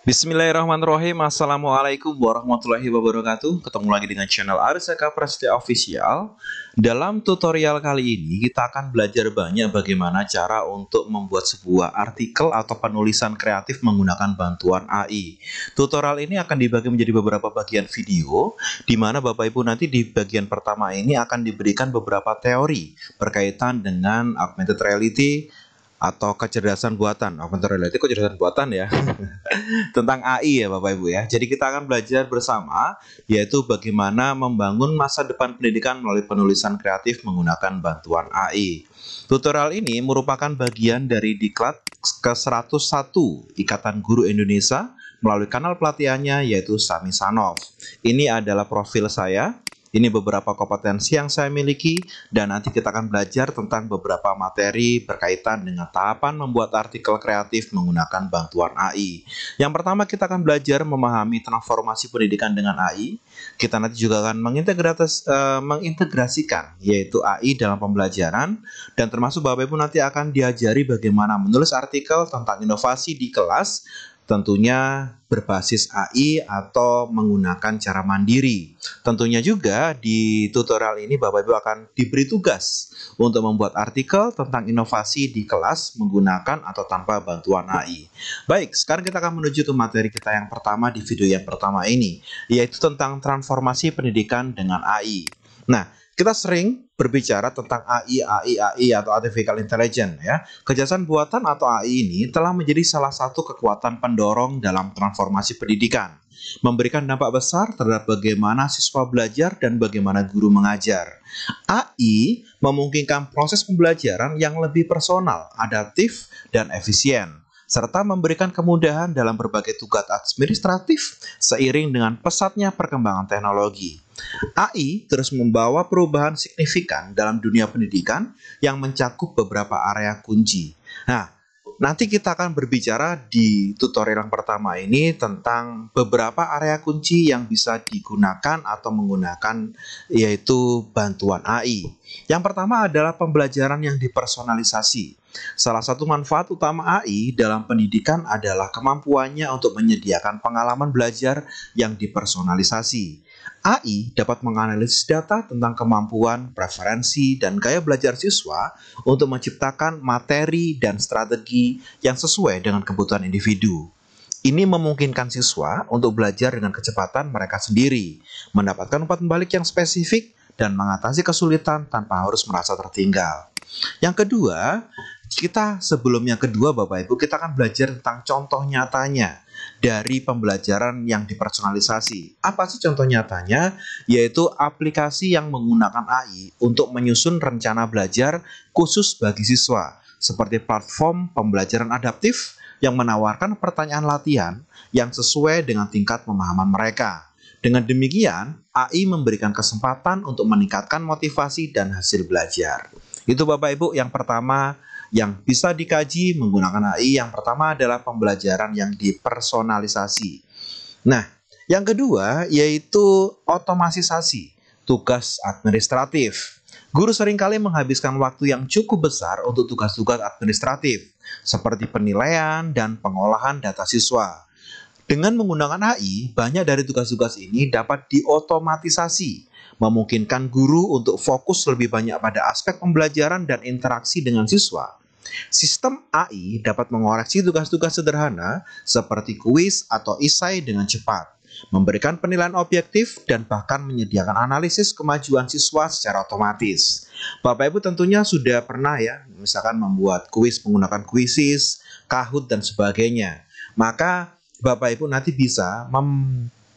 Bismillahirrahmanirrahim. Assalamualaikum warahmatullahi wabarakatuh. Ketemu lagi dengan channel Arsaka Prasetya Official. Dalam tutorial kali ini kita akan belajar banyak bagaimana cara untuk membuat sebuah artikel atau penulisan kreatif menggunakan bantuan AI. Tutorial ini akan dibagi menjadi beberapa bagian video, di mana Bapak Ibu nanti di bagian pertama ini akan diberikan beberapa teori berkaitan dengan augmented reality atau kecerdasan buatan. Augmented reality kecerdasan buatan ya. Tentang AI ya Bapak Ibu ya. Jadi kita akan belajar bersama yaitu bagaimana membangun masa depan pendidikan melalui penulisan kreatif menggunakan bantuan AI. Tutorial ini merupakan bagian dari Diklat ke-101 Ikatan Guru Indonesia melalui kanal pelatihannya yaitu Sami Sanov. Ini adalah profil saya. Ini beberapa kompetensi yang saya miliki dan nanti kita akan belajar tentang beberapa materi berkaitan dengan tahapan membuat artikel kreatif menggunakan bantuan AI. Yang pertama kita akan belajar memahami transformasi pendidikan dengan AI. Kita nanti juga akan mengintegrasikan yaitu AI dalam pembelajaran dan termasuk Bapak Ibu nanti akan diajari bagaimana menulis artikel tentang inovasi di kelas, tentunya berbasis AI atau menggunakan cara mandiri. Tentunya juga di tutorial ini Bapak Ibu akan diberi tugas untuk membuat artikel tentang inovasi di kelas menggunakan atau tanpa bantuan AI. Baik, sekarang kita akan menuju ke materi kita yang pertama di video yang pertama ini, yaitu tentang transformasi pendidikan dengan AI. Nah, kita sering berbicara tentang AI atau Artificial Intelligence ya. Kecerdasan buatan atau AI ini telah menjadi salah satu kekuatan pendorong dalam transformasi pendidikan, memberikan dampak besar terhadap bagaimana siswa belajar dan bagaimana guru mengajar. AI memungkinkan proses pembelajaran yang lebih personal, adaptif, dan efisien, serta memberikan kemudahan dalam berbagai tugas administratif seiring dengan pesatnya perkembangan teknologi. AI terus membawa perubahan signifikan dalam dunia pendidikan yang mencakup beberapa area kunci. Nah, nanti kita akan berbicara di tutorial yang pertama ini tentang beberapa area kunci yang bisa digunakan atau menggunakan yaitu bantuan AI. Yang pertama adalah pembelajaran yang dipersonalisasi. Salah satu manfaat utama AI dalam pendidikan adalah kemampuannya untuk menyediakan pengalaman belajar yang dipersonalisasi. AI dapat menganalisis data tentang kemampuan, preferensi, dan gaya belajar siswa untuk menciptakan materi dan strategi yang sesuai dengan kebutuhan individu. Ini memungkinkan siswa untuk belajar dengan kecepatan mereka sendiri, mendapatkan umpan balik yang spesifik, dan mengatasi kesulitan tanpa harus merasa tertinggal. Yang kedua, sebelum yang kedua Bapak Ibu, kita akan belajar tentang contoh nyatanya dari pembelajaran yang dipersonalisasi. Apa sih contoh nyatanya? Yaitu aplikasi yang menggunakan AI untuk menyusun rencana belajar khusus bagi siswa, seperti platform pembelajaran adaptif yang menawarkan pertanyaan latihan yang sesuai dengan tingkat pemahaman mereka. Dengan demikian, AI memberikan kesempatan untuk meningkatkan motivasi dan hasil belajar. Itu Bapak Ibu yang pertama yang bisa dikaji menggunakan AI. Yang pertama adalah pembelajaran yang dipersonalisasi. Nah, yang kedua yaitu otomatisasi tugas administratif. Guru seringkali menghabiskan waktu yang cukup besar untuk tugas-tugas administratif, seperti penilaian dan pengolahan data siswa. Dengan menggunakan AI, banyak dari tugas-tugas ini dapat diotomatisasi, memungkinkan guru untuk fokus lebih banyak pada aspek pembelajaran dan interaksi dengan siswa. Sistem AI dapat mengoreksi tugas-tugas sederhana seperti kuis atau esai dengan cepat, memberikan penilaian objektif, dan bahkan menyediakan analisis kemajuan siswa secara otomatis. Bapak Ibu tentunya sudah pernah ya, misalkan membuat kuis menggunakan Quizizz, Kahoot, dan sebagainya. Maka Bapak Ibu nanti bisa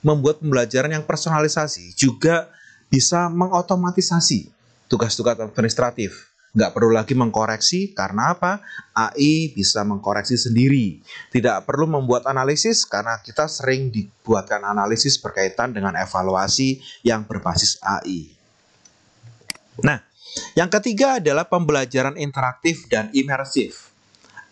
membuat pembelajaran yang personalisasi, juga bisa mengotomatisasi tugas-tugas administratif. Nggak perlu lagi mengkoreksi, karena apa? AI bisa mengkoreksi sendiri. Tidak perlu membuat analisis, karena kita sering dibuatkan analisis berkaitan dengan evaluasi yang berbasis AI. Nah, yang ketiga adalah pembelajaran interaktif dan imersif.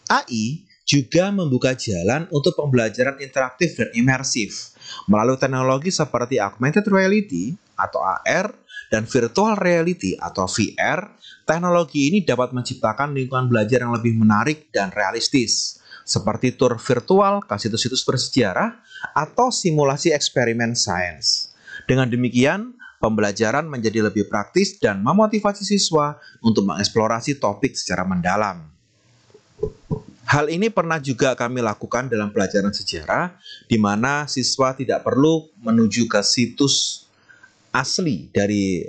AI juga membuka jalan untuk pembelajaran interaktif dan imersif melalui teknologi seperti augmented reality atau AR dan virtual reality atau VR. Teknologi ini dapat menciptakan lingkungan belajar yang lebih menarik dan realistis. seperti tur virtual ke situs-situs bersejarah atau simulasi eksperimen sains. Dengan demikian, pembelajaran menjadi lebih praktis dan memotivasi siswa untuk mengeksplorasi topik secara mendalam. Hal ini pernah juga kami lakukan dalam pelajaran sejarah, di mana siswa tidak perlu menuju ke situs asli dari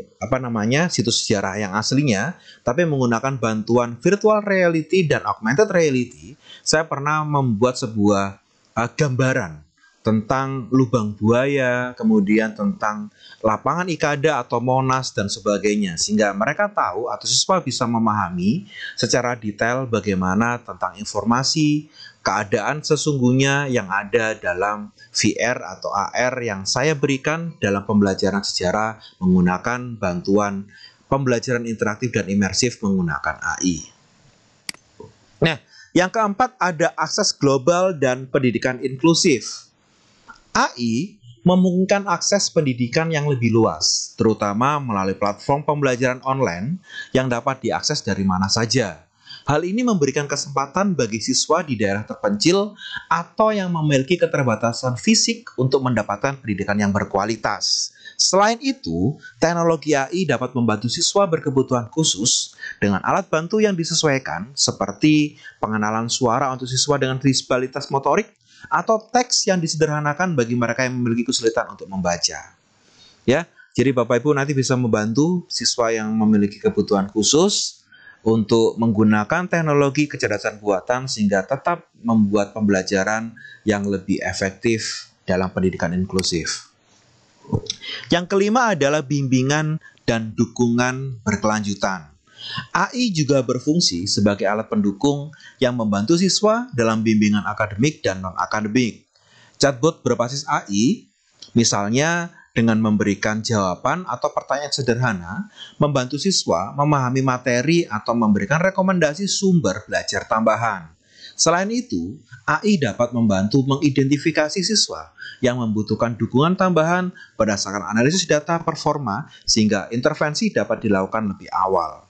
situs sejarah yang aslinya, tapi menggunakan bantuan virtual reality dan augmented reality. Saya pernah membuat sebuah gambaran tentang lubang buaya, kemudian tentang lapangan Ikada atau Monas dan sebagainya, sehingga mereka tahu atau siswa bisa memahami secara detail bagaimana tentang informasi keadaan sesungguhnya yang ada dalam VR atau AR yang saya berikan dalam pembelajaran sejarah menggunakan bantuan pembelajaran interaktif dan imersif menggunakan AI. Nah, yang keempat ada akses global dan pendidikan inklusif. AI memungkinkan akses pendidikan yang lebih luas, terutama melalui platform pembelajaran online yang dapat diakses dari mana saja. Hal ini memberikan kesempatan bagi siswa di daerah terpencil atau yang memiliki keterbatasan fisik untuk mendapatkan pendidikan yang berkualitas. Selain itu, teknologi AI dapat membantu siswa berkebutuhan khusus dengan alat bantu yang disesuaikan seperti pengenalan suara untuk siswa dengan disabilitas motorik atau teks yang disederhanakan bagi mereka yang memiliki kesulitan untuk membaca. Ya, jadi Bapak Ibu nanti bisa membantu siswa yang memiliki kebutuhan khusus untuk menggunakan teknologi kecerdasan buatan sehingga tetap membuat pembelajaran yang lebih efektif dalam pendidikan inklusif. Yang kelima adalah bimbingan dan dukungan berkelanjutan. AI juga berfungsi sebagai alat pendukung yang membantu siswa dalam bimbingan akademik dan non-akademik. Chatbot berbasis AI, misalnya dengan memberikan jawaban atau pertanyaan sederhana, membantu siswa memahami materi atau memberikan rekomendasi sumber belajar tambahan. Selain itu, AI dapat membantu mengidentifikasi siswa yang membutuhkan dukungan tambahan berdasarkan analisis data performa sehingga intervensi dapat dilakukan lebih awal.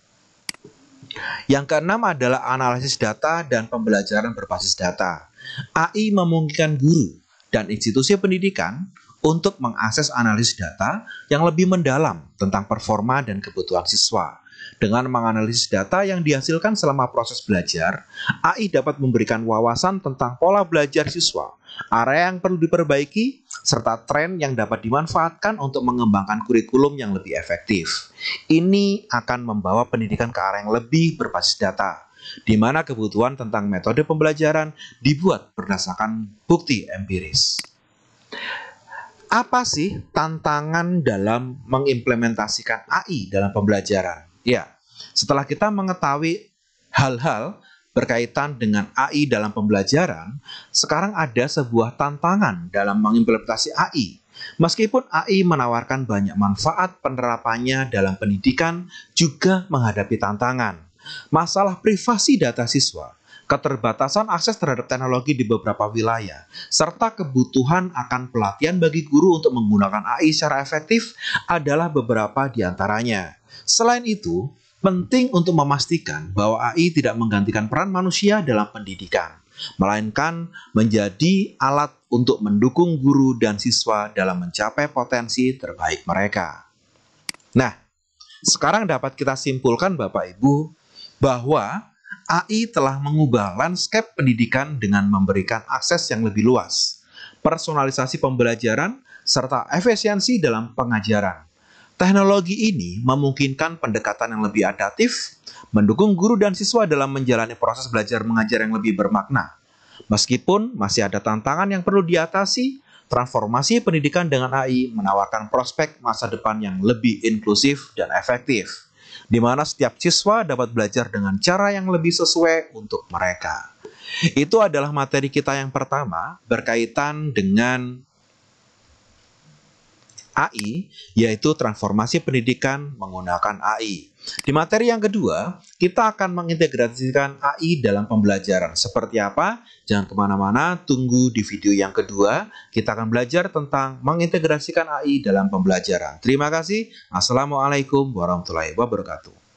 Yang keenam adalah analisis data dan pembelajaran berbasis data. AI memungkinkan guru dan institusi pendidikan untuk mengakses analisis data yang lebih mendalam tentang performa dan kebutuhan siswa. Dengan menganalisis data yang dihasilkan selama proses belajar, AI dapat memberikan wawasan tentang pola belajar siswa, area yang perlu diperbaiki, serta tren yang dapat dimanfaatkan untuk mengembangkan kurikulum yang lebih efektif. Ini akan membawa pendidikan ke arah yang lebih berbasis data, di mana kebutuhan tentang metode pembelajaran dibuat berdasarkan bukti empiris. Apa sih tantangan dalam mengimplementasikan AI dalam pembelajaran? Ya, setelah kita mengetahui hal-hal berkaitan dengan AI dalam pembelajaran, sekarang ada sebuah tantangan dalam mengimplementasi AI. Meskipun AI menawarkan banyak manfaat, penerapannya dalam pendidikan juga menghadapi tantangan. Masalah privasi data siswa, keterbatasan akses terhadap teknologi di beberapa wilayah, serta kebutuhan akan pelatihan bagi guru untuk menggunakan AI secara efektif adalah beberapa di antaranya. Selain itu, penting untuk memastikan bahwa AI tidak menggantikan peran manusia dalam pendidikan, melainkan menjadi alat untuk mendukung guru dan siswa dalam mencapai potensi terbaik mereka. Nah, sekarang dapat kita simpulkan Bapak Ibu bahwa AI telah mengubah landscape pendidikan dengan memberikan akses yang lebih luas, personalisasi pembelajaran, serta efisiensi dalam pengajaran. Teknologi ini memungkinkan pendekatan yang lebih adaptif, mendukung guru dan siswa dalam menjalani proses belajar mengajar yang lebih bermakna. Meskipun masih ada tantangan yang perlu diatasi, transformasi pendidikan dengan AI menawarkan prospek masa depan yang lebih inklusif dan efektif, di mana setiap siswa dapat belajar dengan cara yang lebih sesuai untuk mereka. Itu adalah materi kita yang pertama berkaitan dengan AI, yaitu transformasi pendidikan menggunakan AI. Di materi yang kedua, kita akan mengintegrasikan AI dalam pembelajaran. Seperti apa? Jangan kemana-mana, tunggu di video yang kedua. Kita akan belajar tentang mengintegrasikan AI dalam pembelajaran. Terima kasih. Assalamualaikum warahmatullahi wabarakatuh.